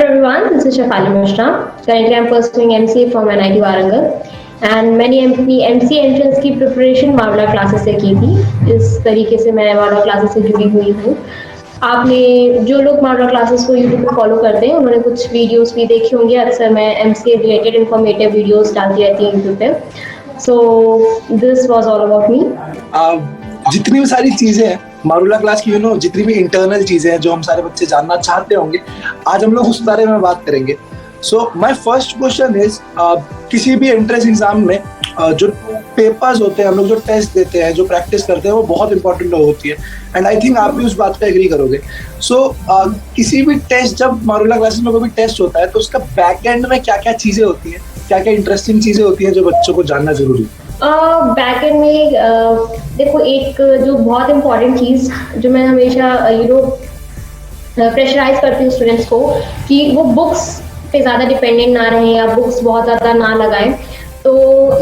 Everyone, this is Shafali Mishra. Currently, I'm pursuing MCA from NIT Warangal, and मैंने अपनी MCA entrance की preparation मावड़ा classes से की थी। इस तरीके से मैं मावड़ा क्लासेस से जुड़ी हुई हूँ। आपने जो लोग मावड़ा क्लासेस को यूट्यूब पे फॉलो करते हैं उन्होंने कुछ वीडियोस भी देखे होंगे। अक्सर मैं MCA रिलेटेड इंफॉर्मेटिव वीडियोस डालती रहती हूँ यूट्यूब पे। So this was all about me. जितनी भी सारी चीजें हैं मारूला क्लास की, जितनी भी इंटरनल चीजें हैं जो हम सारे बच्चे जानना चाहते होंगे, आज हम लोग उस बारे में बात करेंगे। So my first question is, किसी भी एंट्रेंस एग्जाम में जो पेपर्स होते हैं, हम लोग जो टेस्ट देते हैं, जो प्रैक्टिस करते हैं, वो बहुत इंपॉर्टेंट होती है। एंड आई थिंक आप भी उस बात पे एग्री करोगे। सो किसी भी टेस्ट, जब मारूला क्लासेस में कोई भी टेस्ट होता है तो उसका बैक एंड में क्या क्या चीजें होती हैं, क्या क्या इंटरेस्टिंग चीजें होती हैं जो बच्चों को जानना जरूरी है? बैक एंड में देखो, एक जो बहुत इम्पोर्टेंट चीज़ जो मैं हमेशा प्रेशराइज करती हूँ स्टूडेंट्स को कि वो बुक्स पे ज़्यादा डिपेंडेंट ना रहें या बुक्स बहुत ज़्यादा ना लगाएं। तो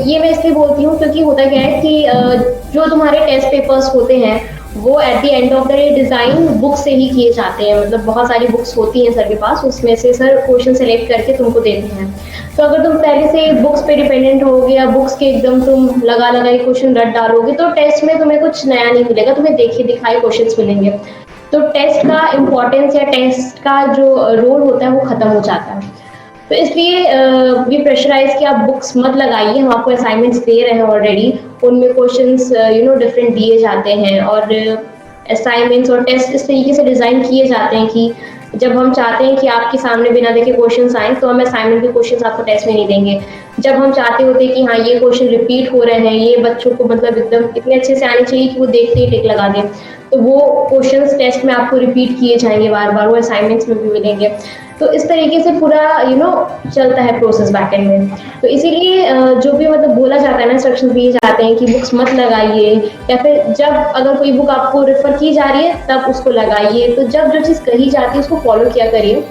ये मैं इसलिए बोलती हूँ क्योंकि होता क्या है कि जो तुम्हारे टेस्ट पेपर्स होते हैं वो at the end of the day design book से ही किए जाते हैं। मतलब बहुत सारी बुक्स होती हैं सर के पास, उसमें से सर क्वेश्चन सेलेक्ट करके तुमको देते हैं। तो अगर तुम पहले से बुक्स पे डिपेंडेंट होगे या बुक्स के एकदम तुम लगा लगा के क्वेश्चन रट डालोगे तो टेस्ट में तुम्हें कुछ नया नहीं मिलेगा, तुम्हें देखे दिखाए क्वेश्चंस मिलेंगे। तो टेस्ट का इम्पोर्टेंस या टेस्ट का जो रोल होता है वो खत्म हो जाता है। तो इसलिए वी प्रेशराइज कि आप बुक्स मत लगाइए। हम आपको असाइनमेंट्स दे रहे हैं ऑलरेडी, उनमें क्वेश्चंस डिफरेंट दिए जाते हैं और असाइनमेंट्स और टेस्ट इस तरीके से डिज़ाइन किए जाते हैं कि जब हम चाहते हैं कि आपके सामने बिना देखे क्वेश्चंस आए तो हम असाइनमेंट के क्वेश्चंस आपको टेस्ट में नहीं देंगे। जब हम चाहते होते हैं कि हाँ ये क्वेश्चन रिपीट हो रहे हैं, ये बच्चों को मतलब एकदम इतने अच्छे से आने चाहिए कि वो देखते ही टिक लगा दें, तो वो क्वेश्चंस टेस्ट में आपको रिपीट किए जाएंगे बार बार, वो असाइनमेंट्स में भी मिलेंगे। तो इस तरीके से पूरा चलता है प्रोसेस बैक एंड में। तो इसीलिए जो भी मतलब बोला जाता है ना, इंस्ट्रक्शन दिए जाते हैं कि बुक्स मत लगाइए, या फिर जब अगर कोई बुक आपको रेफर की जा रही है तब उसको लगाइए। तो जब जो चीज़ कही जाती है उसको फॉलो किया करिए,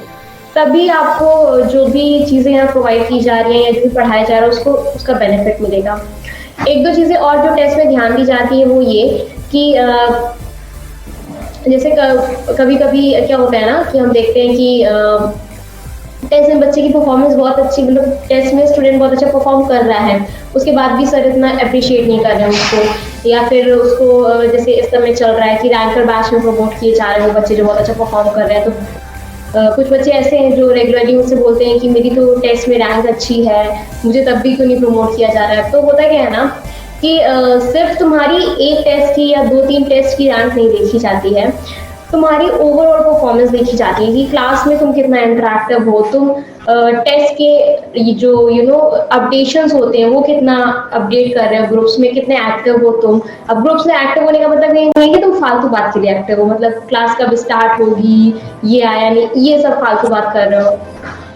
तभी आपको जो भी चीज़ें यहाँ प्रोवाइड की जा रही हैं या जो भी पढ़ाया जा रहा है उसको उसका बेनिफिट मिलेगा। एक दो चीज़ें और जो टेस्ट में ध्यान दी जाती है वो ये कि जैसे कभी कभी क्या होता है ना कि हम देखते हैं कि टेस्ट में बच्चे की परफॉर्मेंस बहुत अच्छी, मतलब टेस्ट में स्टूडेंट बहुत अच्छा परफॉर्म कर रहा है, उसके बाद भी सर इतना अप्रिशिएट नहीं कर रहे हैं उसको, या फिर उसको जैसे इस समय चल रहा है कि रैंकर बैच में प्रमोट किए जा रहे हैं वो बच्चे जो बहुत अच्छा परफॉर्म कर रहे हैं। तो कुछ बच्चे ऐसे हैं जो रेगुलरली मुझसे बोलते हैं कि मेरी तो टेस्ट में रैंक अच्छी है, मुझे तब भी क्यों नहीं प्रमोट किया जा रहा है। तो होता क्या है ना कि सिर्फ तुम्हारी एक टेस्ट की या दो तीन टेस्ट की रैंक नहीं देखी जाती है, तुम्हारी ओवरऑल परफॉर्मेंस देखी जाती है कि क्लास में तुम कितना इंटरेक्टिव हो, तुम टेस्ट के जो अपडेशंस होते हैं वो कितना अपडेट कर रहे हो, ग्रुप्स में कितने एक्टिव हो तुम। अब ग्रुप्स में एक्टिव होने का मतलब ये नहीं कि तुम फालतू बात के लिए एक्टिव हो, मतलब क्लास कब स्टार्ट होगी, ये आया नहीं, ये सब फालतू बात कर रहे हो।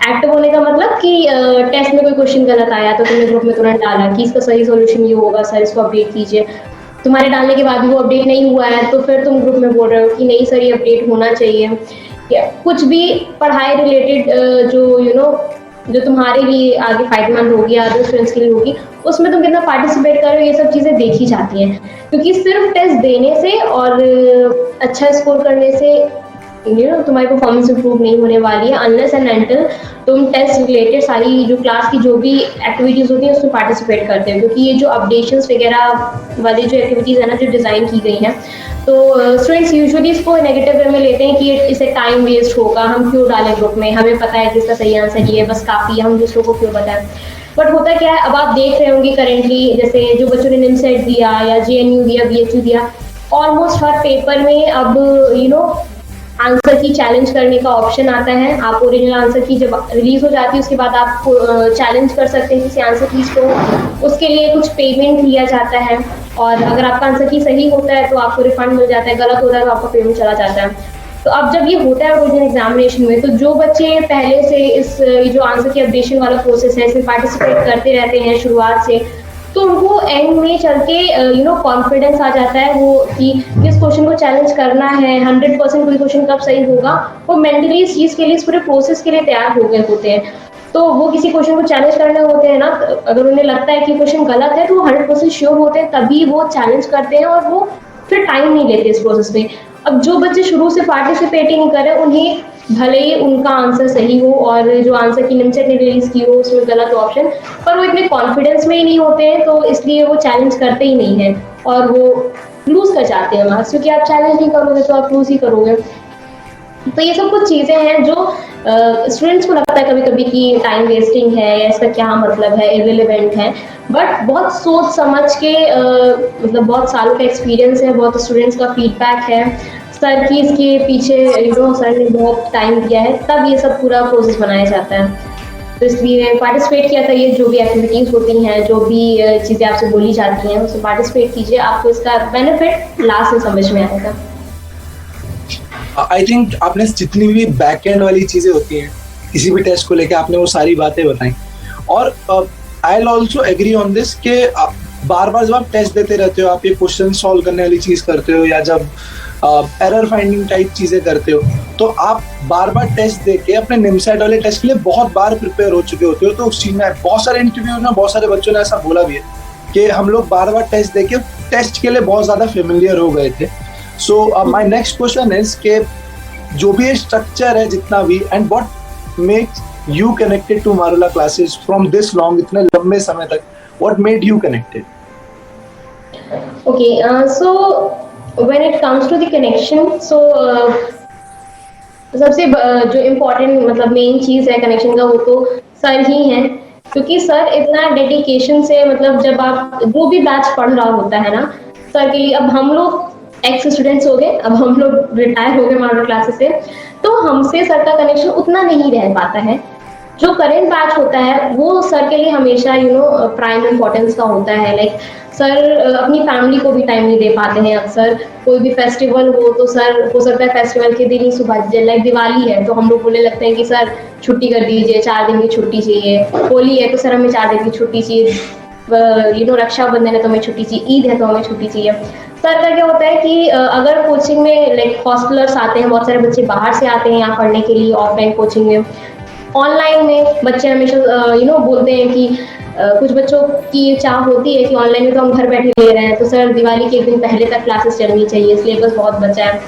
एक्टिव होने का मतलब कि टेस्ट में कोई क्वेश्चन गलत आया तो तुमने ग्रुप में तुरंत डाला कि इसका सही सॉल्यूशन ये होगा सर, इसको अपडेट कीजिए। तुम्हारे डालने के बाद भी वो अपडेट नहीं हुआ है तो फिर तुम ग्रुप में बोल रहे हो कि नहीं सर ये अपडेट होना चाहिए। या कुछ भी पढ़ाई रिलेटेड जो तुम्हारे लिए आगे फायदेमंद होगी, अदर स्टूडेंट्स के लिए होगी, उसमें तुम कितना पार्टिसिपेट कर रहे हो, ये सब चीज़ें देखी जाती हैं। क्योंकि सिर्फ टेस्ट देने से और अच्छा स्कोर करने से तुम्हारी परफॉर्मेंस इंप्रूव नहीं होने वाली है, अनलेस एंड अनटिल तुम टेस्ट रिलेटेड सारी जो क्लास की जो भी एक्टिविटीज़ होती हैं उसमें पार्टिसिपेट करते हो। क्योंकि ये जो अपडेशंस वगैरह वाली जो एक्टिविटीज़ है ना जो डिज़ाइन की गई हैं, तो स्टूडेंट्स यूजुअली इसको नेगेटिव वे में लेते हैं कि इसे टाइम वेस्ट होगा, हम क्यों डालें ग्रुप में, हमें पता है कि इसका सही आंसर ये है, बस काफ़ी है, हम दूसरों को क्यों बताएं। बट होता क्या है, अब आप देख रहे होंगे करेंटली जैसे जो बच्चों ने निमसेट दिया या JNU दिया, BHU दिया, ऑलमोस्ट हर पेपर में अब आंसर की चैलेंज करने का ऑप्शन आता है। आप ओरिजिनल आंसर की जब रिलीज हो जाती है उसके बाद आप चैलेंज कर सकते हैं किसी आंसर की, तो उसके लिए कुछ पेमेंट लिया जाता है, और अगर आपका आंसर की सही होता है तो आपको रिफंड मिल जाता है, गलत होता है तो आपका पेमेंट चला जाता है। तो अब जब ये होता है ओरिजिनल एग्जामिनेशन में, तो जो बच्चे पहले से इस जो आंसर की अपडेशन वाला प्रोसेस है इसमें पार्टिसिपेट करते रहते हैं शुरुआत से, तो उनको एंड में चल के कॉन्फिडेंस आ जाता है वो कि किस क्वेश्चन को चैलेंज करना है, 100% कोई क्वेश्चन कब सही होगा, वो मेंटली इस चीज़ के लिए, इस पूरे प्रोसेस के लिए तैयार हो गए होते हैं। तो वो किसी क्वेश्चन को चैलेंज करने होते हैं ना, अगर उन्हें लगता है कि क्वेश्चन गलत है तो वो 100% श्योर होते हैं, तभी वो चैलेंज करते हैं और वो फिर टाइम नहीं लेते इस प्रोसेस में। अब जो बच्चे शुरू से पार्टिसिपेट ही नहीं कर रहे, उन्हें भले ही उनका आंसर सही हो और जो आंसर की निमसेट ने रिलीज की हो उसमें गलत हो ऑप्शन, पर वो इतने कॉन्फिडेंस में ही नहीं होते हैं, तो इसलिए वो चैलेंज करते ही नहीं है और वो लूज कर जाते हैं मार्क्स, क्योंकि आप चैलेंज नहीं करोगे तो आप लूज ही करोगे। तो ये सब कुछ चीजें हैं जो स्टूडेंट्स को लगता है कभी कभी कि टाइम वेस्टिंग है या इसका क्या मतलब है, इररिलेवेंट है, बट बहुत सोच समझ के मतलब बहुत सालों का एक्सपीरियंस है, बहुत स्टूडेंट्स का फीडबैक है, सर की इसके पीछे सर ने बहुत टाइम दिया है, तब ये सब पूरा प्रोसेस बनाया जाता है। तो इसलिए पार्टिसिपेट किया था, ये जो भी एक्टिविटीज होती हैं, जो भी चीजें आपसे बोली जाती हैं उसमें पार्टिसिपेट कीजिए, आपको इसका बेनिफिट लास्ट में समझ में आएगा। आई थिंक आपने जितनी भी बैक एंड वाली चीजें होती हैं किसी भी टेस्ट को लेके आपने वो सारी बातें बताई, और I will also agree on this कि बार बार जब आप टेस्ट देते रहते हो, आप ये क्वेश्चन सॉल्व करने वाली चीज करते हो या जब एरर फाइंडिंग टाइप चीजें करते हो, तो आप बार बार टेस्ट देके अपने निमसेट वाले टेस्ट के लिए बहुत बार प्रिपेयर हो चुके होते हो। तो उस चीज में बहुत सारे इंटरव्यूज में बहुत सारे बच्चों ने ऐसा बोला भी है कि हम लोग बार बार टेस्ट देके टेस्ट के लिए बहुत ज्यादा फेमिलियर हो गए थे। So my next question is कि जो भी ये स्ट्रक्चर है जितना भी, and what makes you connected to Marula classes from this long, इतने लंबे समय तक, what made you connected? Okay, so when it comes to the connection, so सबसे जो इम्पोर्टेंट मतलब मेन चीज है कनेक्शन का वो तो सर ही हैं, क्योंकि सर इतना डेडिकेशन से मतलब जब आप जो भी बैच पढ़ रहा होता है ना सर के लिए, अब हम लोग एक्स स्टूडेंट्स हो गए, अब हम लोग रिटायर हो गए मारूला क्लासेस से, तो हमसे सर का कनेक्शन उतना नहीं रह पाता है। जो करेंट बैच होता है वो सर के लिए हमेशा प्राइम इम्पोर्टेंस का होता है। लाइक सर अपनी फैमिली को भी टाइम नहीं दे पाते हैं अक्सर, कोई भी फेस्टिवल हो तो सर हो सकता है फेस्टिवल के दिन ही सुबह, लाइक दिवाली है तो हम लोग बोलने लगते हैं कि सर छुट्टी कर दीजिए, 4 दिन की छुट्टी चाहिए, होली है तो सर हमें 4 दिन की छुट्टी चाहिए, रक्षाबंधन है तो हमें छुट्टी चाहिए, ईद है तो हमें छुट्टी चाहिए। सर का क्या होता है कि अगर कोचिंग में लाइक हॉस्टलर्स आते हैं, बहुत सारे बच्चे बाहर से आते हैं यहाँ पढ़ने के लिए ऑफलाइन कोचिंग में, ऑनलाइन में बच्चे हमेशा बोलते हैं कि कुछ बच्चों की चाह होती है कि ऑनलाइन में तो हम घर बैठे ले रहे हैं, तो सर दिवाली के एक दिन पहले तक क्लासेस चलनी चाहिए, सिलेबस बहुत बचा है।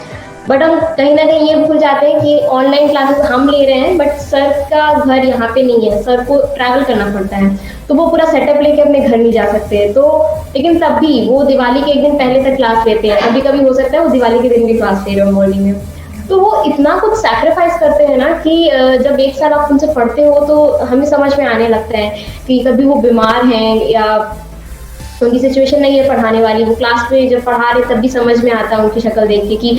बट हम कहीं ना कहीं ये भूल जाते हैं कि ऑनलाइन क्लासेस हम ले रहे हैं बट सर का घर यहाँ पे नहीं है, सर को ट्रैवल करना पड़ता है, तो वो पूरा सेटअप लेके अपने घर नहीं जा सकते। तो लेकिन तब भी वो दिवाली के एक दिन पहले तक क्लास लेते हैं, कभी कभी हो सकता है वो दिवाली के दिन भी क्लास ले रहे हो मॉर्निंग में। तो वो इतना कुछ सैक्रिफाइस करते हैं ना कि जब एक साल आप उनसे पढ़ते हो तो हमें समझ में आने लगता है कि कभी वो बीमार हैं या उनकी सिचुएशन नहीं है पढ़ाने वाली, वो क्लास में जब पढ़ा रहे तब भी समझ में आता है उनकी शक्ल देख के कि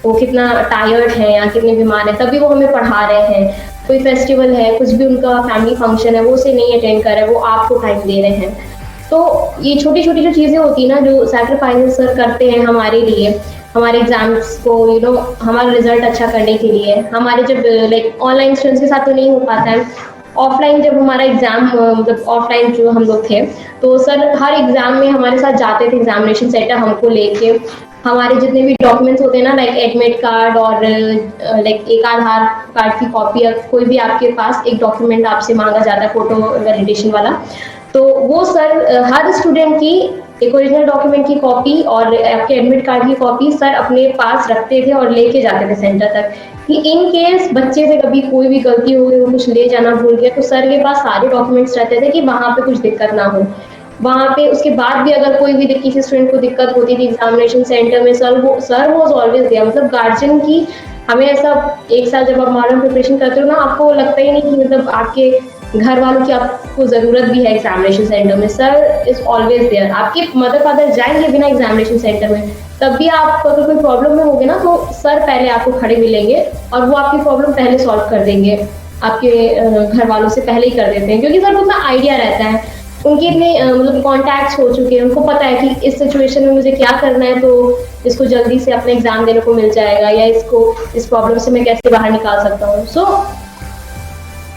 वो कितना टायर्ड है या कितने बीमार है, तभी वो हमें पढ़ा रहे हैं। कोई फेस्टिवल है, कुछ भी उनका फैमिली फंक्शन है, वो उसे नहीं अटेंड कर रहे, वो आपको टाइम दे रहे हैं। तो ये छोटी छोटी जो चीज़ें होती है ना, जो सैक्रिफाइस सर करते हैं हमारे लिए, हमारे एग्जाम्स को हमारा रिजल्ट अच्छा करने के लिए, हमारे जब लाइक ऑनलाइन स्टूडेंट्स के साथ तो नहीं हो पाता है, ऑफलाइन जब हमारा एग्जाम मतलब ऑफलाइन जो हम लोग थे तो सर हर एग्जाम में हमारे साथ जाते थे, एग्जामिनेशन सेंटर हमको लेके, हमारे जितने भी डॉक्यूमेंट्स होते हैं ना लाइक एडमिट कार्ड और लाइक एक आधार कार्ड की कॉपी या कोई भी आपके पास एक डॉक्यूमेंट आपसे मांगा जाता है फोटो वैलिडेशन वाला, तो वो सर हर स्टूडेंट की एक ओरिजिनल डॉक्यूमेंट की कॉपी और आपके एडमिट कार्ड की कॉपी सर अपने पास रखते थे और लेके जाते थे सेंटर तक, कि इन केस बच्चे से कभी कोई भी गलती हो गई, वो कुछ ले जाना भूल गया, तो सर के पास सारे डॉक्यूमेंट्स रहते थे कि वहाँ पे कुछ दिक्कत ना हो। वहाँ पे उसके बाद भी अगर कोई भी किसी स्टूडेंट को दिक्कत होती थी एग्जामिनेशन सेंटर में, सर वाज ऑलवेज देयर। मतलब गार्जियन की हमें ऐसा एक साल जब आप मॉडर्न प्रिपरेशन करते हो ना, आपको लगता ही नहीं कि मतलब आपके घर वालों की आपको जरूरत भी है एग्जामिनेशन सेंटर में, सर इज ऑलवेज देयर। आपके मदर फादर जाएंगे बिना एग्जामिनेशन सेंटर में, तब भी आप अगर कोई प्रॉब्लम में होगे ना तो सर पहले आपको खड़े मिलेंगे और वो आपकी प्रॉब्लम पहले सॉल्व कर देंगे, आपके घर वालों से पहले ही कर देते हैं, क्योंकि सर को उतना आइडिया रहता है, उनके इतने मतलब कॉन्टैक्ट्स हो चुके हैं, उनको पता है कि इस सिचुएशन में मुझे क्या करना है तो इसको जल्दी से अपना एग्जाम देने को मिल जाएगा, या इसको इस प्रॉब्लम से मैं कैसे बाहर निकाल सकता हूँ। सो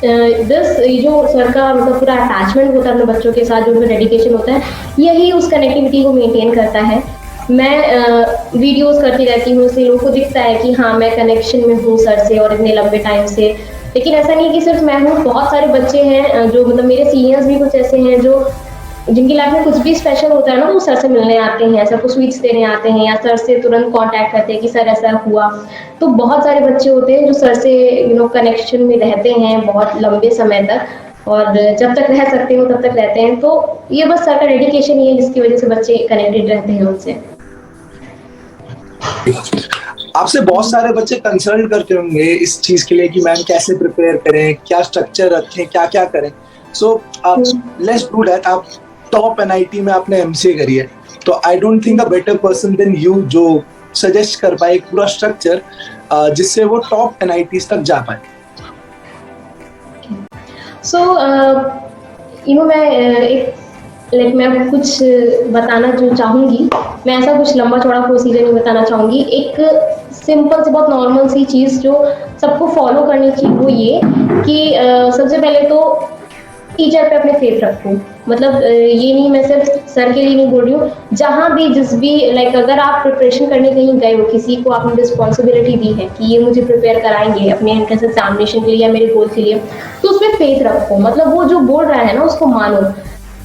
जो सर का मतलब पूरा अटैचमेंट होता है अपने बच्चों के साथ, जो उनका डेडिकेशन होता है, यही उस कनेक्टिविटी को मेंटेन करता है। मैं वीडियोस करती रहती हूँ, इसलिए लोगों को दिखता है कि हाँ मैं कनेक्शन में हूँ सर से और इतने लंबे टाइम से, लेकिन ऐसा नहीं कि सिर्फ मैं हूँ, बहुत सारे बच्चे हैं जो मतलब मेरे सीनियर्स भी कुछ ऐसे हैं जो जिनकी लाइफ में कुछ भी स्पेशल होता है ना, वो सर से मिलने आते हैं, सर को स्वीट्स देने आते हैं, या सर से तुरंत कांटेक्ट करते हैं कि सर ऐसा हुआ। तो बहुत सारे बच्चे होते हैं जो सर से कनेक्शन में रहते हैं बहुत लंबे समय तक, और जब तक रह सकते हो तब तक रहते हैं। तो ये बस सर का डेडिकेशन ही है जिसकी वजह से बच्चे कनेक्टेड रहते हैं उनसे। आपसे बहुत सारे बच्चे कंसल्ट करते होंगे इस चीज के लिए कि मैम कैसे प्रिपेयर करें, क्या स्ट्रक्चर रखें, क्या क्या करें। So let's do that. आप टॉप एनआईटी में आपने एमसीए करी है, तो I don't think a better person than you जो सजेस्ट कर पाए एक पूरा स्ट्रक्चर जिससे वो टॉप एनआईटीज तक जा पाए। सो मैं कुछ बताना जो चाहूँगी, मैं ऐसा कुछ लंबा चौड़ा प्रोसीजर नहीं बताना चाहूँगी। एक सिंपल सी बहुत नॉर्मल सी चीज़ जो सबको फॉलो करनी चाहिए वो ये कि सबसे पहले तो टीचर पे अपने फेथ रखो। मतलब ये नहीं, मैं सिर्फ सर के लिए नहीं बोल रही हूँ, जहाँ भी जिस भी अगर आप प्रिपरेशन करने कहीं गए हो, किसी को आपने रिस्पॉन्सिबिलिटी दी है कि ये मुझे प्रिपेयर कराएंगे अपने एंट्रेंस एग्जामिनेशन के लिए या मेरे गोल के लिए, तो उसमें फेथ रखो। मतलब वो जो बोल रहा है ना उसको मानो।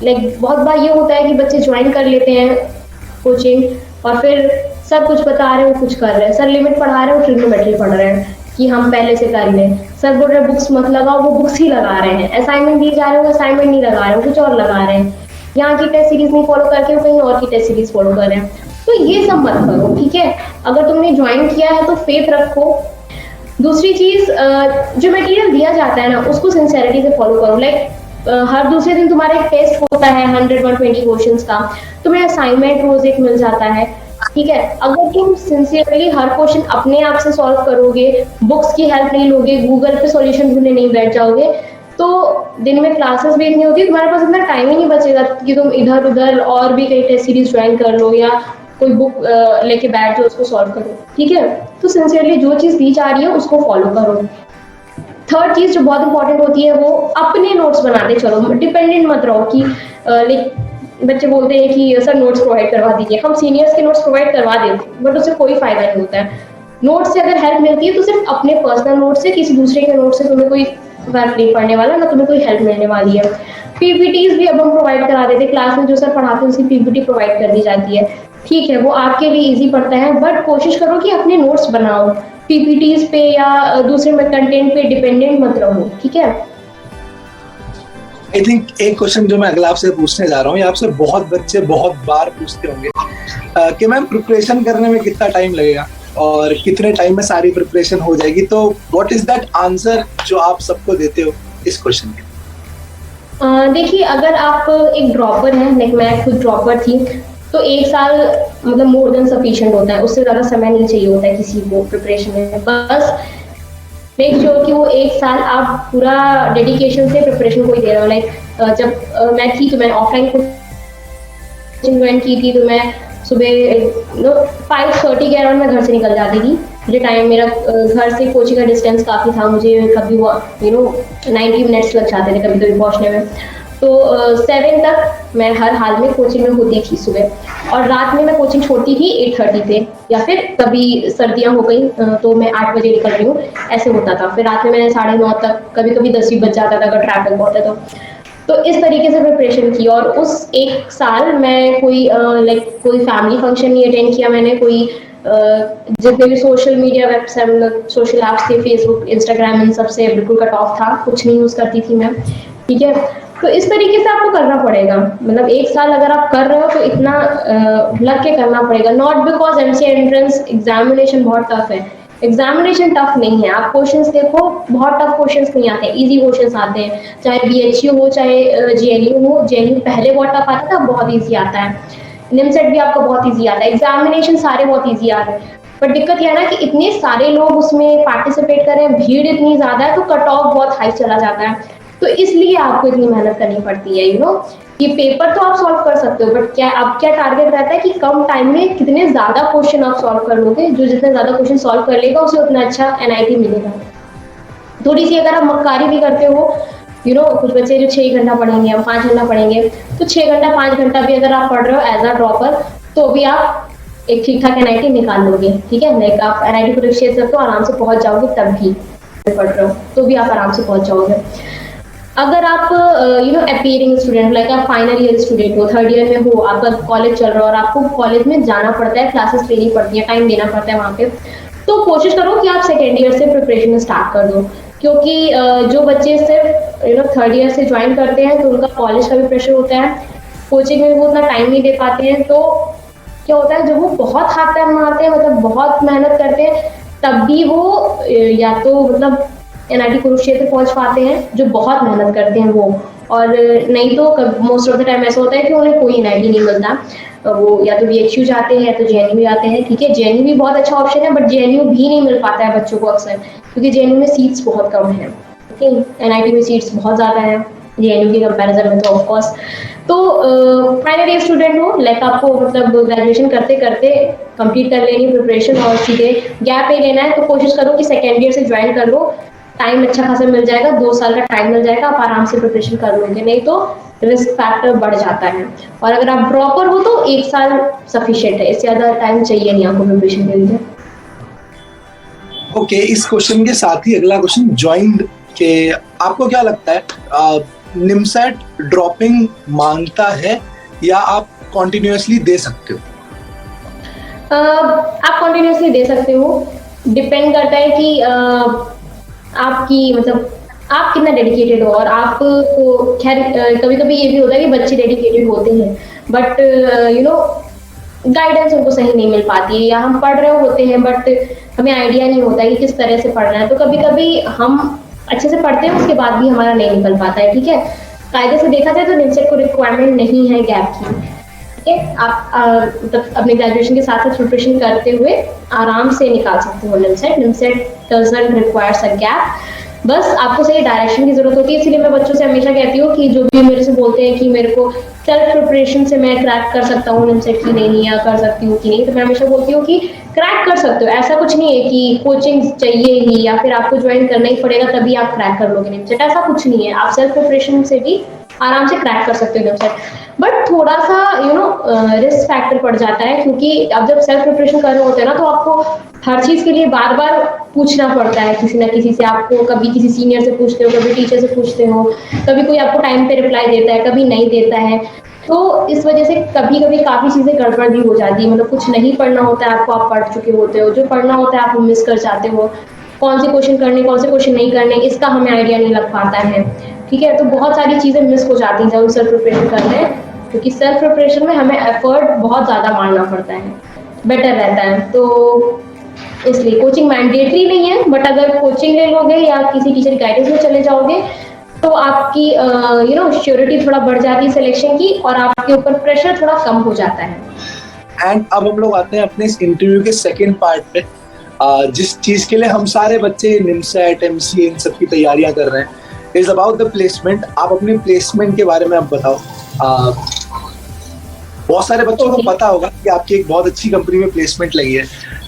बहुत बार ये होता है कि बच्चे ज्वाइन कर लेते हैं कोचिंग और फिर सब कुछ बता रहे हो, कुछ कर रहे हैं, सर लिमिट पढ़ा रहे हो, ट्रिग्नोमेट्री पढ़ रहे हैं कि हम पहले से कर लें, सर बोल रहे बुक्स मत लगाओ, वो बुक्स ही लगा रहे हैं, असाइनमेंट दिए जा रहे हो, असाइनमेंट नहीं लगा रहे हो, कुछ और लगा रहे हैं, यहाँ की टेस्ट सीरीज नहीं फॉलो करके वो कहीं और की टेस्ट सीरीज फॉलो कर रहे हैं। तो ये सब मत करो, ठीक है। अगर तुमने ज्वाइन किया है तो फेथ रखो। दूसरी चीज, जो मटेरियल दिया जाता है ना उसको सिंसियरिटी से फॉलो करो। हर दूसरे दिन तुम्हारा एक टेस्ट होता है 100-120 क्वेश्चंस का, तुम्हें असाइनमेंट रोज एक मिल जाता है, ठीक है। अगर तुम सिंसियरली हर क्वेश्चन अपने आप से सॉल्व करोगे, बुक्स की हेल्प नहीं लोगे, गूगल पे सॉल्यूशन ढूंढने नहीं बैठ जाओगे, तो दिन में क्लासेस भी इतनी होती है, तुम्हारे पास इतना टाइम ही नहीं बचेगा कि तुम इधर उधर और भी कई टेस्ट सीरीज ज्वाइन कर लो या कोई बुक लेके बैठ जाओ उसको सॉल्व करो, ठीक है। तो सिंसियरली जो चीज दी जा रही है उसको फॉलो करो। थर्ड चीज जो बहुत इंपॉर्टेंट होती है वो अपने नोट्स बनाते चलो, डिपेंडेंट मत रहो कि बच्चे बोलते हैं कि सर नोट्स प्रोवाइड करवा दीजिए। हम सीनियर्स के नोट्स प्रोवाइड करवा देते बट उससे कोई फायदा नहीं होता है। नोट्स से अगर हेल्प मिलती है तो सिर्फ अपने पर्सनल नोट्स से, किसी दूसरे के नोट्स से तुम्हें कोई फर्क नहीं पड़ने वाला, ना तुम्हें कोई हेल्प मिलने वाली है। पीपीटीज भी अब हम प्रोवाइड करा देते, क्लास में जो सर पढ़ाते हैं उसकी पीपीटी प्रोवाइड कर दी जाती है, ठीक है, वो आपके लिए इजी पड़ता है, बट कोशिश करो कि अपने नोट्स बनाओ, पीपीटीज पे या दूसरे में कंटेंट पे डिपेंडेंट मत रहो, ठीक है। आई थिंक एक क्वेश्चन जो मैं अगला आपसे पूछने जा रहा हूँ, ये आपसे बहुत बच्चे बहुत बार पूछते होंगे कि मैम प्रिपरेशन करने में कितना टाइम लगेगा और कितने टाइम में सारी प्रिपरेशन हो जाएगी, तो व्हाट इज दैट आंसर जो आप सबको देते हो इस क्वेश्चन के? देखिए, अगर आप एक ड्रॉपर हैं, लाइक मैं खुद ड्रॉपर थी, तो एक साल मतलब मोर देन सफिशिएंट होता है, उससे ज़्यादा समय नहीं चाहिए होता है किसी को प्रिपरेशन में। बस मेक श्योर कि वो एक साल आप पूरा डेडिकेशन से प्रिपरेशन को ही दे रहे हो। लाइक जब मैं थी तो मैं ऑफलाइन कोचिंग ज्वाइन की थी, तो मैं सुबह 5:30 के अराउंड मैं घर से निकल जाती थी। मुझे टाइम, मेरा घर से कोचिंग का डिस्टेंस काफ़ी था, मुझे कभी 90 मिनट्स लग जाते थे कभी कभी पहुँचने में। तो 7 तक मैं हर हाल में कोचिंग में होती थी सुबह, और रात में मैं कोचिंग छोड़ती थी 8:30 पे, या फिर कभी सर्दियाँ हो गई तो मैं 8 बजे निकल रही हूँ, ऐसे होता था। फिर रात में मैं 9:30 तक, कभी कभी 10 भी बज जाता था अगर ट्रैफिक बहुत है तो इस तरीके से प्रिपरेशन की। और उस एक साल मैं कोई कोई फैमिली फंक्शन नहीं अटेंड किया मैंने, कोई जितने भी social media website, social apps थे, फेसबुक, इंस्टाग्राम, इन सब से बिल्कुल कट ऑफ था, कुछ नहीं यूज़ करती थी मैं, ठीक है। तो इस तरीके से आपको करना पड़ेगा, मतलब एक साल अगर आप कर रहे हो तो इतना लग के करना पड़ेगा। Not because MCA entrance examination बहुत टफ है, एग्जामिनेशन टफ नहीं है। आप क्वेश्चंस देखो, बहुत टफ क्वेश्चंस नहीं आते, इजी क्वेश्चंस आते हैं, चाहे बीएचयू हो चाहे जेएनयू हो। जेएनयू पहले बहुत टफ आता था, बहुत ईजी आता है। निमसेट भी आपका बहुत ईजी आता है, एग्जामिनेशन सारे बहुत ईजी आ रहे हैं। पर दिक्कत यह है ना कि इतने सारे लोग उसमें पार्टिसिपेट कर रहे हैं, भीड़ इतनी ज्यादा है, तो कट ऑफ बहुत हाई चला जाता है। तो इसलिए आपको इतनी मेहनत करनी पड़ती है, ये पेपर तो आप सॉल्व कर सकते हो, बट क्या टारगेट रहता है कि कम टाइम में कितने ज्यादा क्वेश्चन आप सॉल्व कर लोगे, जो जितने ज्यादा क्वेश्चन सॉल्व कर लेगा उसे उतना अच्छा एनआईटी मिलेगा। थोड़ी सी अगर आप मक्कारी भी करते हो, कुछ बच्चे जो 6 घंटा पढ़ेंगे, हम 5 घंटा पढ़ेंगे, तो 6 घंटा 5 घंटा भी अगर आप पढ़ रहे हो एज अ ड्रॉपर, तो भी आप एक ठीक ठाक एनआईटी निकाल लोगे, ठीक है। लाइक आप एनआईटी परीक्षा से तो आराम से पहुंच जाओगे, तब भी पढ़ रहे हो तो भी आप आराम से पहुंच जाओगे। अगर आप अपीयरिंग स्टूडेंट, लाइक आप फाइनल ईयर स्टूडेंट हो, थर्ड ईयर में हो, आपका कॉलेज चल रहा है और आपको कॉलेज में जाना पड़ता है, क्लासेस लेनी पड़ती है, टाइम देना पड़ता है वहाँ पे, तो कोशिश करो कि आप सेकेंड ईयर से प्रिपरेशन स्टार्ट कर दो। क्योंकि जो बच्चे सिर्फ थर्ड ईयर से ज्वाइन करते हैं तो उनका कॉलेज का भी प्रेशर होता है, कोचिंग में वो उतना टाइम नहीं दे पाते हैं, तो क्या होता है जब वो बहुत हाथ पैर मारते हैं, मतलब बहुत मेहनत करते हैं, तब भी वो या तो मतलब एनआईटी कुरुक्षेत्र पहुंच पाते हैं, जो बहुत मेहनत करते हैं वो, और नहीं तो मोस्ट ऑफ द टाइम ऐसा होता है कि उन्हें कोई एनआईटी नहीं मिलता, वो या तो बीएचयू जाते हैं या तो जेएनयू जाते हैं। ठीक है, जेएनयू भी बहुत अच्छा ऑप्शन है, बट जेएनयू भी नहीं मिल पाता है बच्चों को अक्सर, क्योंकि जेएनयू में सीट्स बहुत कम है। ओके, एनआईटी में सीट्स बहुत ज़्यादा है जेएनयू के कंपैरिजन में, तो ऑफकोर्स। तो फाइनल ईयर स्टूडेंट हो, लाइक आपको मतलब ग्रेजुएशन करते करते कंप्लीट कर लेनी प्रिपरेशन और सीधे गैप ही लेना है, तो कोशिश करो कि सेकेंड ईयर से ज्वाइन कर लो, टाइम अच्छा खासा मिल जाएगा, 2 साल का टाइम मिल जाएगा, आप आराम से प्रिपरेशन कर लोगे, नहीं तो रिस्क फैक्टर बढ़ जाता है। और अगर आप ड्रॉपर हो तो 1 साल सफिशिएंट है, इससे ज़्यादा टाइम चाहिए नहीं आपको प्रिपरेशन के लिए। ओके, इस क्वेश्चन के साथ ही अगला क्वेश्चन ज्वाइंड के, आपको क्या लगता है निमसेट ड्रॉपिंग मांगता है या आप कॉन्टिन्यूसली दे सकते हो? आप कॉन्टिन्यूसली दे सकते हो, डिपेंड करता है कि आपकी मतलब आप कितना डेडिकेटेड हो, और आपको खैर कभी कभी ये भी होता है कि बच्चे डेडिकेटेड होते हैं, बट गाइडेंस उनको सही नहीं मिल पाती है, या हम पढ़ रहे होते हैं बट हमें आइडिया नहीं होता कि किस तरह से पढ़ना है, तो कभी कभी हम अच्छे से पढ़ते हैं, उसके बाद भी हमारा नहीं निकल पाता है। ठीक है, कायदे से देखा जाए तो निमसेट को रिक्वायरमेंट नहीं है गैप की। ठीक है, आप मतलब अपने ग्रेजुएशन के साथ साथ प्रिपरेशन करते हुए आराम से निकाल सकते हो NIMCET. NIMCET doesn't requires a gap, बस आपको सही डायरेक्शन की जरूरत होती है। इसलिए मैं बच्चों से हमेशा कहती हूँ कि जो भी मेरे से बोलते हैं कि मेरे को सेल्फ प्रिपरेशन से मैं क्रैक कर सकता हूँ निमसेट की नहीं, या कर सकती हूँ कि नहीं, तो मैं हमेशा बोलती हूँ कि क्रैक कर सकते हो, ऐसा कुछ नहीं है कि कोचिंग चाहिए ही या फिर आपको ज्वाइन करना ही पड़ेगा तभी आप क्रैक कर लोगे निमसेट, ऐसा कुछ नहीं है। आप सेल्फ प्रिपरेशन से भी आराम से क्रैक कर सकते हो निमसेट, बट थोड़ा सा रिस्क फैक्टर पड़ जाता है, क्योंकि आप जब सेल्फ प्रिपरेशन कर रहे होते हैं ना, तो आपको हर चीज के लिए बार बार पूछना पड़ता है किसी ना किसी से, आपको कभी किसी सीनियर से पूछते हो, कभी टीचर से पूछते हो, कभी कोई आपको टाइम पे रिप्लाई देता है, कभी नहीं देता है, तो इस वजह से कभी कभी काफी चीजें गड़बड़ भी हो जाती है, मतलब कुछ नहीं पढ़ना होता है आपको, आप पढ़ चुके होते हो, जो पढ़ना होता है आप मिस कर जाते हो, कौन से क्वेश्चन करने कौन से क्वेश्चन नहीं करने इसका हमें आइडिया नहीं लग पाता है। ठीक है, तो बहुत सारी चीजें मिस हो जाती हैं जब हम सेल्फ प्रिपरेशन कर रहे हैं, क्योंकि सेल्फ प्रिपरेशन में हमें एफर्ट बहुत ज़्यादा मारना पड़ता है, बेटर रहता है, तो इसलिए कोचिंग मैंडेटरी नहीं है, बट अगर कोचिंग ले लोगे या किसी टीचर गाइडेंस में चले जाओगे तो आपकी श्योरिटी थोड़ा बढ़ जाती है सिलेक्शन की, और आपके ऊपर प्रेशर थोड़ा कम हो जाता है। एंड अब हम लोग आते हैं अपने इस इंटरव्यू के सेकेंड पार्ट पे, जिस चीज के लिए हम सारे बच्चे निमसेट एमसीए इन सब की तैयारियां कर रहे हैं, इज अबाउट द प्लेसमेंट। आप अपने प्लेसमेंट के बारे में आप बताओ। बहुत सारे बच्चों को पता होगा कि आपकी एक बहुत अच्छी कंपनी में प्लेसमेंट लगी है,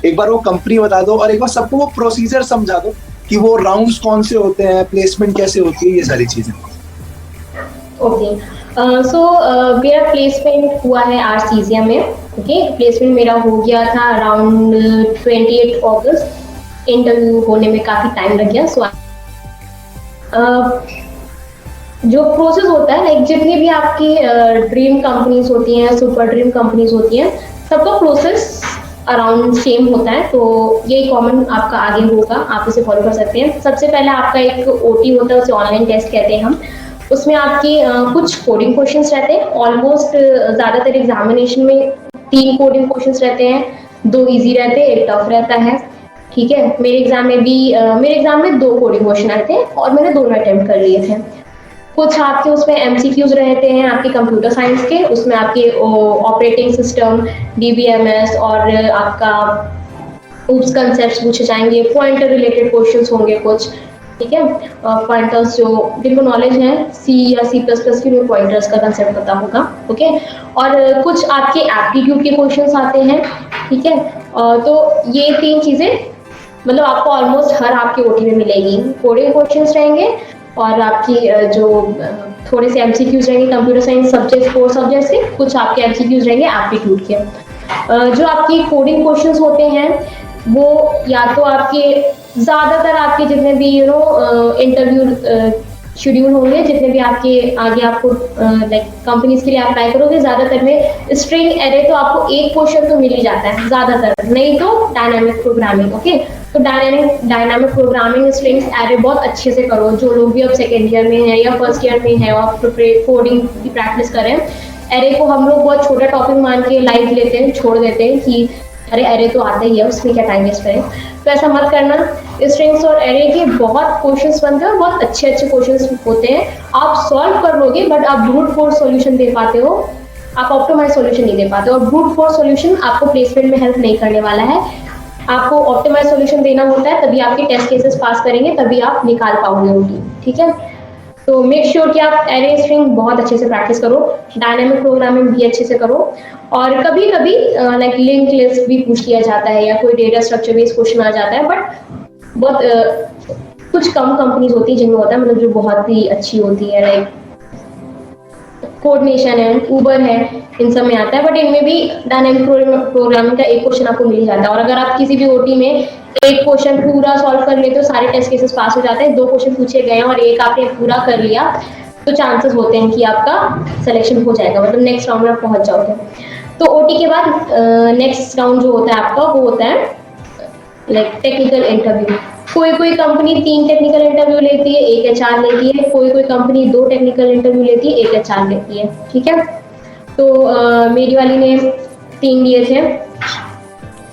एक बार वो कंपनी बता दो और एक बार सबको वो प्रोसीजर समझा दो कि वो राउंड्स कौन से होते हैं, प्लेसमेंट कैसे होती है, ये सारी चीजें। ओके, सो मेरा प्लेसमेंट हुआ है आरसीजिया में। ओके, प्लेसमेंट मेरा हो गया था अराउंड 28 अगस्त, इंटरव्यू होने में काफ़ी टाइम लग गया। सो जो प्रोसेस होता है, लाइक जितनी भी आपकी ड्रीम कंपनीज होती हैं, सुपर ड्रीम कंपनीज होती हैं, सबका प्रोसेस अराउंड सेम होता है, तो यही कॉमन आपका आगे होगा, आप इसे फॉलो कर सकते हैं। सबसे पहले आपका एक ओटी होता है, उसे ऑनलाइन टेस्ट कहते हैं हम। उसमें आपकी कुछ कोडिंग क्वेश्चंस रहते हैं, ऑलमोस्ट ज़्यादातर एग्जामिनेशन में 3 कोडिंग क्वेश्चंस रहते हैं, 2 इजी रहते हैं, 1 टफ रहता है। ठीक है, मेरे एग्जाम में 2 कोडिंग क्वेश्चन आए थे और मैंने दोनों अटेम्प्ट कर लिए थे। कुछ आपके उसमें एमसीक्यूज रहते हैं आपके कंप्यूटर साइंस के, उसमें आपके ऑपरेटिंग सिस्टम, डीबीएमएस और आपका ऊप्स कंसेप्ट्स पूछे जाएंगे, पॉइंटर रिलेटेड क्वेश्चंस होंगे कुछ। ठीक है, पॉइंटर्स जो जिनको नॉलेज है सी या सी प्लस प्लस की, पॉइंटर्स का कंसेप्ट पता होगा। ओके, और कुछ आपके एप्टीट्यूड के क्वेश्चंस आते हैं। ठीक है, तो ये 3 चीज़ें मतलब आपको ऑलमोस्ट हर आपके ओटी में मिलेगी। कोडिंग क्वेश्चंस रहेंगे और आपकी जो थोड़े से एमसीक्यूज रहेंगे कंप्यूटर साइंस सब्जेक्ट 4 सब्जेक्ट से, कुछ आपके एमसीक्यूज रहेंगे एप्टीट्यूड के। जो आपकी कोडिंग क्वेश्चंस होते हैं वो या तो आपके ज़्यादातर आपके जितने भी इंटरव्यू शेड्यूल होंगे जितने भी आपके आगे आपको लाइक कंपनीज के लिए अप्लाई करोगे, ज्यादातर में स्ट्रिंग एरे तो आपको एक क्वेश्चन तो मिल ही जाता है ज्यादातर, नहीं तो डायनामिक प्रोग्रामिंग। ओके, तो डायनामिक प्रोग्रामिंग स्ट्रिंग्स एरे बहुत अच्छे से करो। जो लोग भी अब सेकेंड ईयर में है या फर्स्ट ईयर में है और कोडिंग की प्रैक्टिस करें, एरे को हम लोग बहुत छोटा टॉपिक मान के लाइट लेते हैं, छोड़ देते हैं कि अरे एरे तो आता ही है, उसमें क्या टाइम वेस्ट करें। तो ऐसा मत करना। स्ट्रिंग्स और एरे के बहुत क्वेश्चंस बनते हैं और बहुत अच्छे अच्छे क्वेश्चंस होते हैं। आप सॉल्व कर लोगे बट आप ब्रूट फोर्स सॉल्यूशन दे पाते हो, आप ऑप्टिमाइज सॉल्यूशन नहीं दे पाते। और ब्रूट फोर्स सॉल्यूशन आपको प्लेसमेंट में हेल्प नहीं करने वाला है। आपको ऑप्टिमाइज सॉल्यूशन देना होता है, तभी आपके टेस्ट केसेस पास करेंगे, तभी आप निकाल पाओगे ओटी। ठीक है, तो मेक श्योर कि आप एरे स्ट्रिंग बहुत अच्छे से प्रैक्टिस करो, डायनामिक प्रोग्रामिंग भी अच्छे से करो। और कभी कभी लाइक लिंक लिस्ट भी पूछ लिया जाता है या कोई डेटा स्ट्रक्चर बेस्ड क्वेश्चन आ जाता है, बट बहुत कुछ कम कंपनीज होती है जिनमें होता है, मतलब जो बहुत ही अच्छी होती है, लाइक कोडनेशन है, उबर है, इन सब में आता है। बट इनमें भी डायनामिक प्रोग्रामिंग का एक क्वेश्चन आपको मिल जाता है। और अगर आप किसी भी ओटी में एक क्वेश्चन पूरा सॉल्व कर लेते हो, सारे टेस्ट केसेस पास हो जाते हैं, 2 क्वेश्चन पूछे गए हैं और एक आपने पूरा कर लिया, तो चांसेस होते हैं कि आपका सिलेक्शन हो जाएगा, मतलब नेक्स्ट राउंड में आप पहुंच जाओगे। तो ओटी के बाद नेक्स्ट राउंड जो होता है आपका, वो होता है लाइक टेक्निकल इंटरव्यू। कोई कंपनी 3 टेक्निकल इंटरव्यू लेती है, 1 एचआर लेती है। कोई कंपनी 2 टेक्निकल इंटरव्यू लेती है, 1 एचआर लेती है। ठीक है, तो मेरी वाली ने 3 लिए थे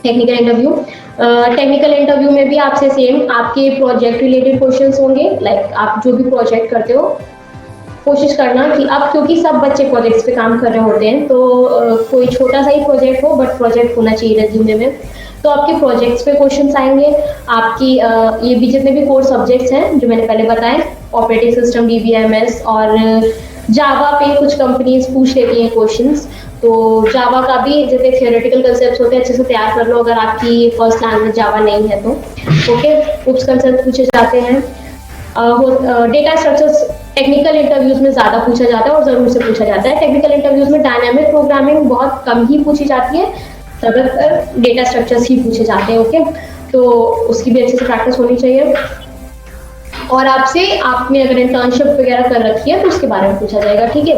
टेक्निकल इंटरव्यू। टेक्निकल इंटरव्यू में भी आपसे सेम आपके प्रोजेक्ट रिलेटेड क्वेश्चंस होंगे। लाइक आप जो भी प्रोजेक्ट करते हो, कोशिश करना कि आप, क्योंकि सब बच्चे प्रोजेक्ट्स पे काम कर रहे होते हैं, तो कोई छोटा सा ही प्रोजेक्ट हो बट प्रोजेक्ट होना चाहिए रेज्यूमे में। तो आपके प्रोजेक्ट्स पे क्वेश्चंस आएंगे। आपकी ये भी जितने भी कोर सब्जेक्ट्स हैं जो मैंने पहले बताए, ऑपरेटिंग सिस्टम, डीबीएमएस और जावा पे कुछ कंपनीज पूछ लेती हैं क्वेश्चंस। तो जावा का भी जितने थियोरेटिकल कंसेप्ट्स होते हैं अच्छे से तैयार कर लो, अगर आपकी फर्स्ट लैंग्वेज जावा नहीं है तो। ओके, उप्स कंसेप्ट पूछे जाते हैं। डेटा स्ट्रक्चर्स टेक्निकल इंटरव्यूज में ज्यादा पूछा जाता है और जरूर से पूछा जाता है। टेक्निकल इंटरव्यूज में डायनामिक प्रोग्रामिंग बहुत कम ही पूछी जाती है, ज्यादातर डेटा स्ट्रक्चर्स ही पूछे जाते हैं। ओके, तो उसकी भी अच्छे से प्रैक्टिस होनी चाहिए। और आपसे, आपने अगर इंटर्नशिप वगैरह कर रखी है तो उसके बारे में पूछा जाएगा। ठीक है,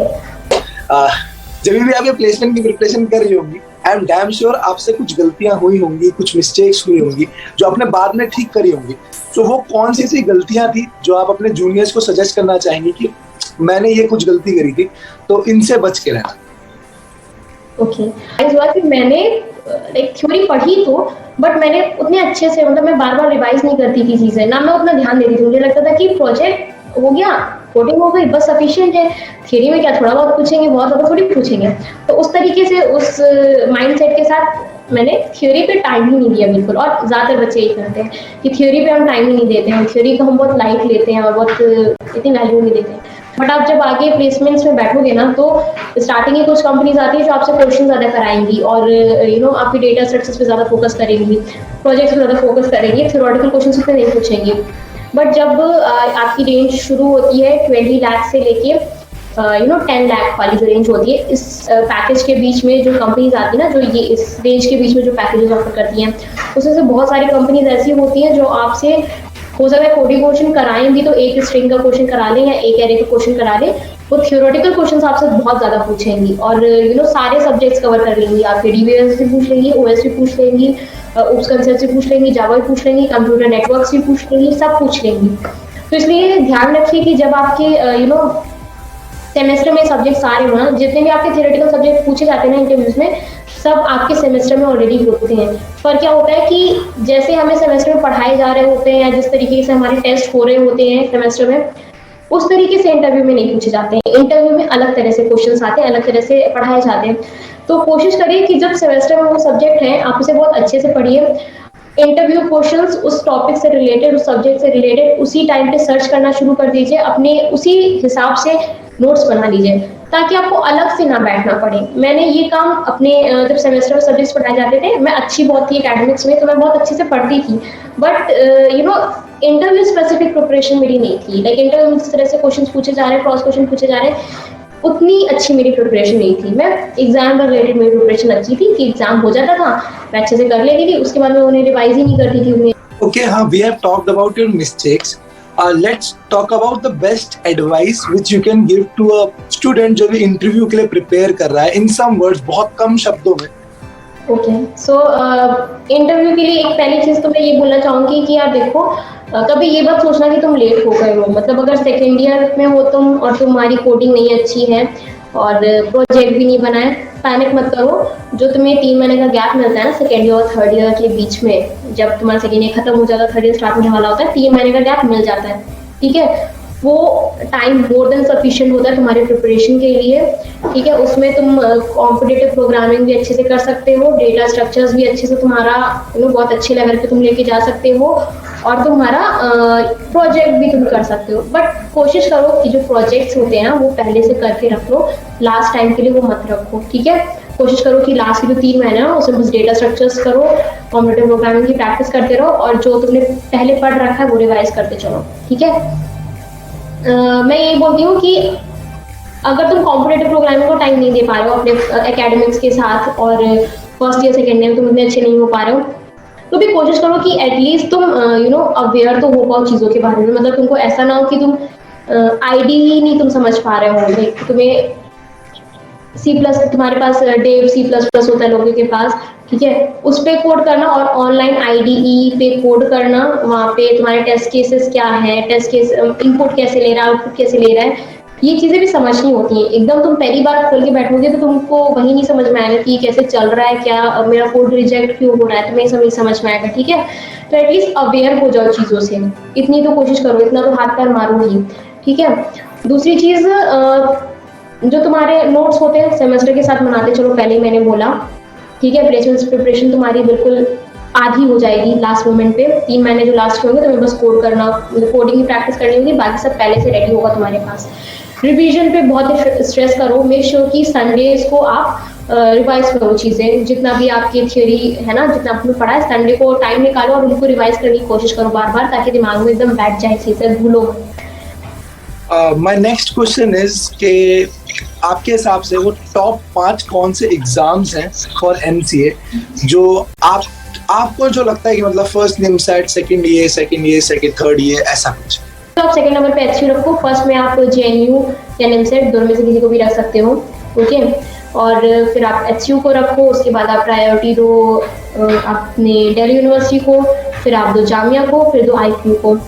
जब भी आप ये प्लेसमेंट की प्रिपरेशन कर रही होंगी, आई एम डैम श्योर आपसे कुछ गलतियां हुई होंगी, कुछ मिस्टेक्स हुई होंगी जो आपने बाद में ठीक करी होंगी। तो वो कौन सी ऐसी गलतियां थी जो आप अपने जूनियर्स को सजेस्ट करना चाहेंगे कि मैंने ये कुछ गलती करी थी, तो इनसे बच के रहना? ओके, इस बात में मैंने एक थ्योरी पढ़ी तो, बट मैंने उतने अच्छे से, मतलब मैं बार बार रिवाइज नहीं करती थी चीजें, ना मैं उतना ध्यान देती थी। मुझे लगता था कि प्रोजेक्ट हो गया, कोडिंग हो गई, बस सफिशिएंट है। थ्योरी में क्या थोड़ा बहुत पूछेंगे, बहुत ज्यादा थोड़ी पूछेंगे। तो उस तरीके से, उस माइंडसेट के साथ मैंने थ्योरी पे टाइम ही नहीं दिया बिल्कुल। और ज्यादातर बच्चे यही करते हैं कि थ्योरी पे हम टाइम ही नहीं देते हैं, थ्योरी को हम बहुत लाइट लेते हैं और बहुत इतनी वैल्यू नहीं देते हैं। बट आप जब आगे प्लेसमेंट्स में बैठोगे ना, तो स्टार्टिंग में कुछ कंपनीज आती है जो आपसे क्वेश्चन ज्यादा कराएंगी और आपकी डेटा स्ट्रक्चर्स पे ज्यादा फोकस करेंगी, प्रोजेक्ट्स पे ज्यादा फोकस करेंगी, थ्योरेटिकल क्वेश्चंस पे नहीं पूछेंगी। बट जब आपकी रेंज शुरू होती है 20 लाख से लेके 10 लाख वाली जो रेंज होती है, इस पैकेज के बीच में जो कंपनीज आती है ना, जो ये इस रेंज के बीच में जो पैकेजेस ऑफर करती हैं, उसमें से बहुत सारी कंपनीज ऐसी होती हैं जो आपसे, हो सकता है कोडिंग क्वेश्चन कराएं भी तो एक स्ट्रिंग का क्वेश्चन करा लें या एक एरे का क्वेश्चन करा लें, वो थ्योरेटिकल क्वेश्चंस आपसे बहुत ज्यादा पूछेंगी और सारे सब्जेक्ट्स कवर कर लेंगी। आपके डीबीएमएस भी पूछ लेंगी, ओएस भी पूछ लेंगी, उप्स कंसेप्ट भी पूछ लेंगी, जावा भी पूछ लेंगी, कंप्यूटर नेटवर्क्स भी पूछ लेंगी, सब पूछ लेंगी। तो इसलिए ध्यान रखिए कि जब आपके सेमेस्टर में सब्जेक्ट्स आ रहे हो ना, जितने भी आपके थियोरेटिकल सब्जेक्ट पूछे जाते हैं ना इंटरव्यूज में, सब आपके सेमेस्टर में ऑलरेडी होते हैं। पर क्या होता है कि जैसे हमें सेमेस्टर में पढ़ाए जा रहे होते हैं या जिस तरीके से हमारे टेस्ट हो रहे होते हैं सेमेस्टर में, उस तरीके से इंटरव्यू में नहीं पूछे जाते हैं। इंटरव्यू में अलग तरह से क्वेश्चंस आते हैं, अलग तरह से पढ़ाए जाते हैं। तो कोशिश करिए कि जब सेमेस्टर में वो सब्जेक्ट है, आप उसे बहुत अच्छे से पढ़िए। इंटरव्यू क्वेश्चंस उस टॉपिक से रिलेटेड, उस सब्जेक्ट से रिलेटेड उसी टाइम पे सर्च करना शुरू कर दीजिए, अपने उसी हिसाब से नोट्स बना लीजिए ताकि आपको अलग से ना बैठना पड़े। मैंने ये काम अपने जब सेमेस्टर में सब्जेक्ट्स पढ़ाए जाते थे, मैं अच्छी बहुत थी एकेडमिक्स में, तो मैं बहुत अच्छे से पढ़ती थी, बट इंटरव्यू स्पेसिफिक प्रिपरेशन मेरी नहीं थी। लाइक इंटरव्यू में जिस तरह से क्वेश्चन पूछे जा रहे हैं, क्रॉस क्वेश्चन पूछे जा रहे हैं, उतनी अच्छी मेरी प्रिपरेशन नहीं थी। मैं एग्जाम रिलेटेड मेरी प्रिपरेशन अच्छी थी कि एग्जाम हो जाता था, मैं अच्छे से कर लेती थी, उसके बाद मैं उन्हें रिवाइज ही नहीं करती थी उन्हें। Okay, हाँ, we have talked about your mistakes. Let's talk about the best advice which you can give to a student जो भी इंटरव्यू के लिए प्रिपेयर कर रहा है, इन सम वर्ड्स, बहुत कम शब्दों में। ओके, सो इंटरव्यू के लिए एक पहली चीज तो मैं ये बोलना चाहूंगी कि यार देखो, कभी ये मत सोचना कि तुम लेट हो गए हो। मतलब अगर सेकेंड ईयर में हो तुम और तुम्हारी कोडिंग नहीं अच्छी है और प्रोजेक्ट भी नहीं बना है, पैनिक मत करो। जो तुम्हें 3 महीने का गैप मिलता है ना सेकेंड ईयर और थर्ड ईयर के बीच में, जब तुम्हारा सेकेंड ईयर खत्म हो जाता है, थर्ड ईयर स्टार्ट होने वाला होता है, 3 महीने का गैप मिल जाता है, ठीक है। वो टाइम मोर देन सफिशिएंट होता है तुम्हारे प्रिपरेशन के लिए, ठीक है। उसमें तुम कॉम्पिटिटिव प्रोग्रामिंग भी अच्छे से कर सकते हो, डेटा स्ट्रक्चर्स भी अच्छे से तुम्हारा बहुत अच्छे लेवल पे तुम लेके जा सकते हो, और तुम्हारा प्रोजेक्ट भी तुम कर सकते हो। बट कोशिश करो कि जो प्रोजेक्ट्स होते हैं ना वो पहले से करके रख लो, लास्ट टाइम के लिए वो मत रखो, ठीक है। कोशिश करो कि लास्ट के जो 3 महीने ना उसमें बस डेटा स्ट्रक्चर्स करो, कॉम्पिटिटिव प्रोग्रामिंग की प्रैक्टिस करते रहो, और जो तुमने पहले पढ़ रखा है वो रिवाइज करते चलो, ठीक है। मैं ये बोलती हूँ कि अगर तुम कॉम्पिटिटिव प्रोग्रामिंग को टाइम नहीं दे पा रहे हो अपने एकेडमिक्स के साथ, और फर्स्ट ईयर सेकेंड ईयर तुम इतने अच्छे नहीं हो पा रहे हो, तो भी कोशिश करो कि एटलीस्ट तुम अवेयर तो हो पाओ चीज़ों के बारे में। मतलब तुमको ऐसा ना हो कि तुम आईडी ही नहीं तुम समझ पा रहे हो। लाइक तुम्हें सी प्लस, तुम्हारे पास डेव सी प्लस प्लस होता है लोगों के पास, ठीक है, उस पे कोड करना, और ऑनलाइन आईडीई पे कोड करना, वहाँ पे तुम्हारे टेस्ट केसेस क्या है, टेस्ट केस इनपुट कैसे ले रहा है, आउटपुट कैसे ले रहा है, ये चीज़ें भी समझनी होती हैं। एकदम तुम पहली बार खोल के बैठोगे तो तुमको वही नहीं समझ में आएगा कि कैसे चल रहा है, क्या मेरा कोड रिजेक्ट क्यों हो रहा है, तुम्हें नहीं समझ में आएगा, ठीक है। तो एटलीस्ट अवेयर हो जाओ चीज़ों से, इतनी तो कोशिश करो, इतना तो हाथ पैर मारो ही, ठीक है। दूसरी चीज़, जो तुम्हारे नोट्स होते हैं सेमेस्टर के साथ बनाते चलो, पहले ही मैंने बोला, ठीक है। प्लेसमेंट प्रिपरेशन तुम्हारी बिल्कुल आधी हो जाएगी लास्ट मोमेंट पे। 3 महीने जो लास्ट के होंगे तुम्हें बस कोड करना, कोडिंग की प्रैक्टिस करनी होगी, बाकी सब पहले से रेडी होगा तुम्हारे पास। रिवीजन पे बहुत स्ट्रेस करो, मेक श्योर कि संडेज को आप रिवाइज करो चीज़ें, जितना भी आपकी थियोरी है ना, जितना आपने पढ़ा है, संडे को टाइम निकालो और उनको रिवाइज करने की कोशिश करो बार बार, ताकि दिमाग में एकदम बैठ जाए चीज़ें, भूलो। माय नेक्स्ट क्वेश्चन इज कि आपके हिसाब से वो टॉप 5 कौन से एग्जाम्स हैं फॉर एमसीए जो आपको जो लगता है कि मतलब फर्स्ट निमसेट, सेकंड ये, थर्ड ये, ऐसा कुछ? तो आप सेकंड नंबर पे एचयू रखो, फर्स्ट में आप जेएनयू या निमसेट दोनों में से किसी को भी रख सकते हो, ओके। और फिर आप एचयू को रखो, उसके बाद आप प्रायोरिटी दो अपने दिल्ली यूनिवर्सिटी को, फिर आप दो जामिया को, फिर दो आईक्यू को।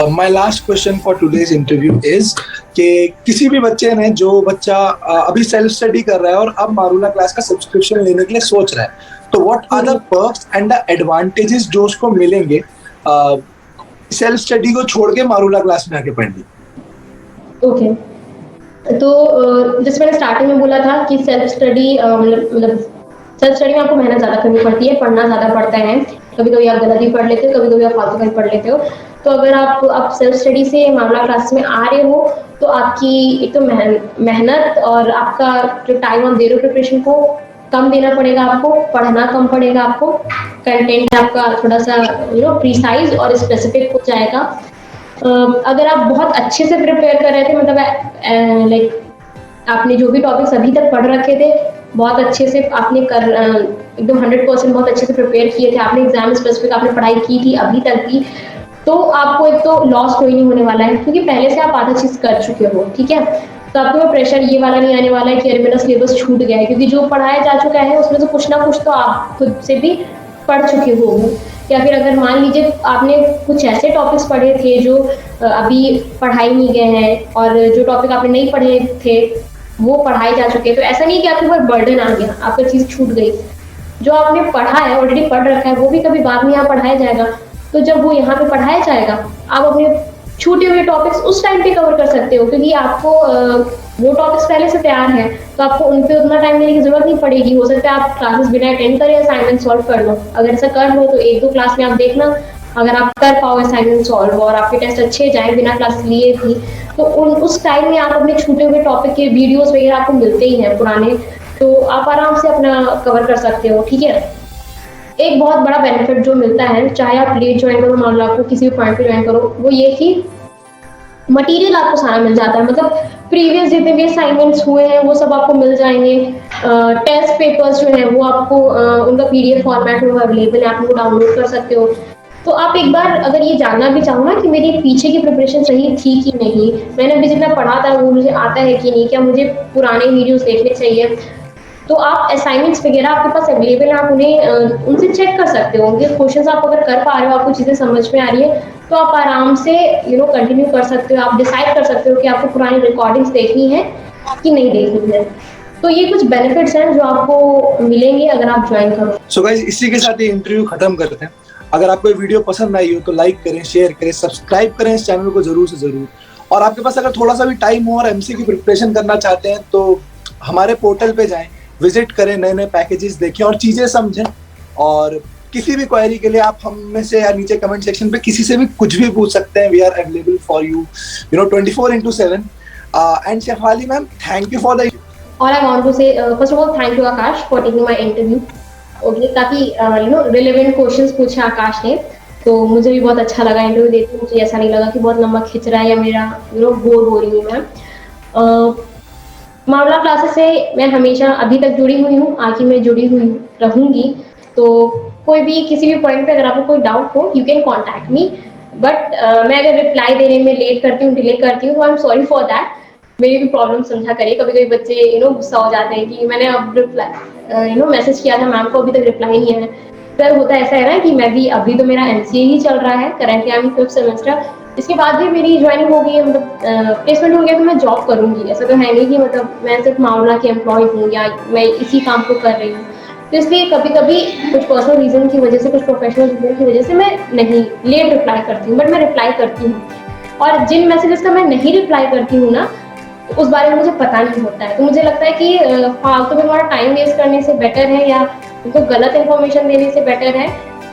My last question for today's interview is कि किसी भी बच्चे ने, जो बच्चा अभी सेल्फ स्टडी कर रहा है और अब मारूला क्लास का सब्सक्रिप्शन लेने के लिए सोच रहा है, तो what are the perks and the advantages जो उसको मिलेंगे सेल्फ स्टडी को छोड़ के मारूला क्लास में आके पढ़ने? ओके, तो जैसे मैंने स्टार्टिंग में बोला था कि सेल्फ स्टडी मतलब सेल्फ स्टडी में आपको मेहनत ज़्यादा करनी पड़ती है, पढ़ना ज़्यादा पड़ता है। कभी कभी आप गलत भी पढ़ लेते हो, कभी कभी आप फालतू का पढ़ लेते हो। तो अगर आप सेल्फ स्टडी से मामला क्लास में आ रहे हो, तो आपकी एक तो मेहनत और आपका जो टाइम आप दे रहे हो प्रिपरेशन को कम देना पड़ेगा, आपको पढ़ना कम पड़ेगा, आपको कंटेंट आपका थोड़ा सा प्रिसाइज और स्पेसिफिक हो जाएगा। अगर आप बहुत अच्छे से प्रिपेयर कर रहे थे, मतलब लाइक आपने जो भी टॉपिक्स अभी तक पढ़ रखे थे बहुत अच्छे से आपने एकदम 100% बहुत अच्छे से प्रिपेयर किए थे, आपने एग्जाम स्पेसिफिक आपने पढ़ाई की थी अभी तक भी, तो आपको एक तो लॉस कोई नहीं होने वाला है, क्योंकि पहले से आप आधा चीज़ कर चुके हो, ठीक है। तो आपको प्रेशर ये वाला नहीं आने वाला है कि अरे मेरा सिलेबस छूट गया है, क्योंकि जो पढ़ाया जा चुका है उसमें से कुछ ना कुछ तो आप खुद से भी पढ़ चुके हो। या फिर अगर मान लीजिए आपने कुछ ऐसे टॉपिक्स पढ़े थे जो अभी पढ़ाई नहीं गए हैं, और जो टॉपिक आपने नहीं पढ़े थे वो पढ़ाए जा चुके हैं, तो ऐसा नहीं कि आपके ऊपर बर्डन आ गया, आपका चीज़ छूट गई। जो आपने पढ़ा है, ऑलरेडी पढ़ रखा है, वो भी कभी बाद में यहाँ पढ़ाया जाएगा। तो जब वो यहाँ पे पढ़ाया जाएगा, आप अपने छूटे हुए टॉपिक्स उस टाइम पे कवर कर सकते हो, क्योंकि आपको वो टॉपिक्स पहले से तैयार हैं, तो आपको उन पे उतना टाइम देने की जरूरत नहीं पड़ेगी। हो सकता है आप क्लासेस बिना अटेंड करें असाइनमेंट सॉल्व कर लो। अगर ऐसा कर लो तो 1-2 क्लास में आप देखना, अगर आप कर पाओ असाइनमेंट सॉल्व और आपके टेस्ट अच्छे जाए बिना क्लास लिए भी, तो उस टाइम में आप अपने छूटे हुए टॉपिक के वीडियोस वगैरह आपको मिलते ही हैं पुराने, तो आप आराम से अपना कवर कर सकते हो, ठीक है। एक बहुत बड़ा बेनिफिट जो मिलता है, चाहे आप लेट ज्वाइन करो, मान लो आपको किसी भी पॉइंट पे ज्वाइन करो, वो ये कि मटेरियल आपको सारा मिल जाता है। मतलब प्रीवियस जितने भी असाइनमेंट्स हुए हैं वो सब आपको मिल जाएंगे। टेस्ट पेपर्स जो हैं वो आपको उनका PDF फॉर्मेट में अवेलेबल है, आप उनको डाउनलोड कर सकते हो। तो आप एक बार अगर ये जानना भी चाहो ना कि मेरी पीछे की प्रिपरेशन सही थी कि नहीं, मैंने अभी जितना पढ़ा था वो मुझे आता है कि नहीं, क्या मुझे पुराने वीडियोस देखने चाहिए, तो आप असाइनमेंट्स वगैरह आपके पास अवेलेबल है, आप उन्हें उनसे चेक कर सकते हो। उनके क्वेश्चंस आप अगर कर पा रहे हो, आपको चीज़ें समझ में आ रही है, तो आप आराम से कंटिन्यू कर सकते हो। आप डिसाइड कर सकते हो कि आपको पुरानी रिकॉर्डिंग्स देखनी है कि नहीं देखनी है। तो ये कुछ बेनिफिट्स हैं जो आपको मिलेंगे अगर आप ज्वाइन करो। सो गाइस, इसी के साथ ये इंटरव्यू खत्म करते हैं। अगर आपको ये वीडियो पसंद आई हो तो लाइक करें, शेयर करें, सब्सक्राइब करें इस चैनल को जरूर से जरूर। और आपके पास अगर थोड़ा सा भी टाइम हो और एमसी की प्रिपरेशन करना चाहते हैं तो हमारे पोर्टल पे जाएं, विजिट करें, नए नए पैकेजेस देखें और चीजें समझें। और किसी भी क्वेरी के लिए आप हम में से या नीचे कमेंट सेक्शन पे किसी से भी कुछ भी पूछ सकते हैं। We are available for you 24/7। And Shefali ma'am, thank you for the All I want to say, first of all, thank you Akash for taking my interview. Okay, काफ़ी रिलेवेंट क्वेश्चंस पूछे आकाश ने, तो मुझे भी बहुत अच्छा लगा इंटरव्यू देते। मुझे ऐसा नहीं लगा कि बहुत लंबा खिंच रहा है या मेरा बोर हो रही हूँ मैं। मामला क्लासेस से मैं हमेशा अभी तक जुड़ी हुई हूँ, आगे मैं जुड़ी हुई रहूँगी। तो कोई भी किसी भी पॉइंट पे अगर आपको कोई डाउट हो, you can contact me. But मैं अगर रिप्लाई देने में लेट करती हूँ, डिले करती हूँ, तो I am sorry for that. मेरी भी प्रॉब्लम समझा करिए। कभी कभी बच्चे गुस्सा हो जाते हैं कि मैंने अब रिप्लाई मैसेज किया था मैम को, अभी तक रिप्लाई नहीं है। फिर होता ऐसा है ना कि मैं भी, अभी तो मेरा एमसीए ही चल रहा है, currently I am 5th semester. इसके बाद भी मेरी ज्वाइनिंग हो गई है, मतलब प्लेसमेंट हो गया, तो मैं जॉब करूंगी। ऐसा तो है नहीं कि मतलब मैं सिर्फ मामला की एम्प्लॉय हूँ या मैं इसी काम को कर रही हूँ। तो इसलिए कभी कभी कुछ पर्सनल रीजन की वजह से, कुछ प्रोफेशनल रीजन की वजह से मैं नहीं लेट रिप्लाई करती हूँ, बट मैं रिप्लाई करती हूँ। और जिन मैसेजेस का मैं नहीं रिप्लाई करती हूँ ना, उस बारे में मुझे पता नहीं होता है। तो मुझे लगता है कि फालतू में हमारा टाइम वेस्ट करने से बेटर है, या उनको गलत इन्फॉर्मेशन देने से बेटर है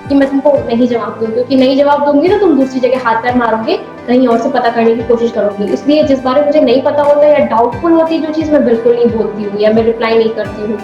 कि मैं तुमको नहीं जवाब दूँ, क्योंकि नहीं जवाब दूंगी तो तुम दूसरी जगह हाथ पैर मारोगे, कहीं और से पता करने की कोशिश करोगे। इसलिए जिस बारे में मुझे नहीं पता होता या डाउटफुल होती है जो चीज़, मैं बिल्कुल नहीं बोलती हूँ या मैं रिप्लाई नहीं करती हूँ।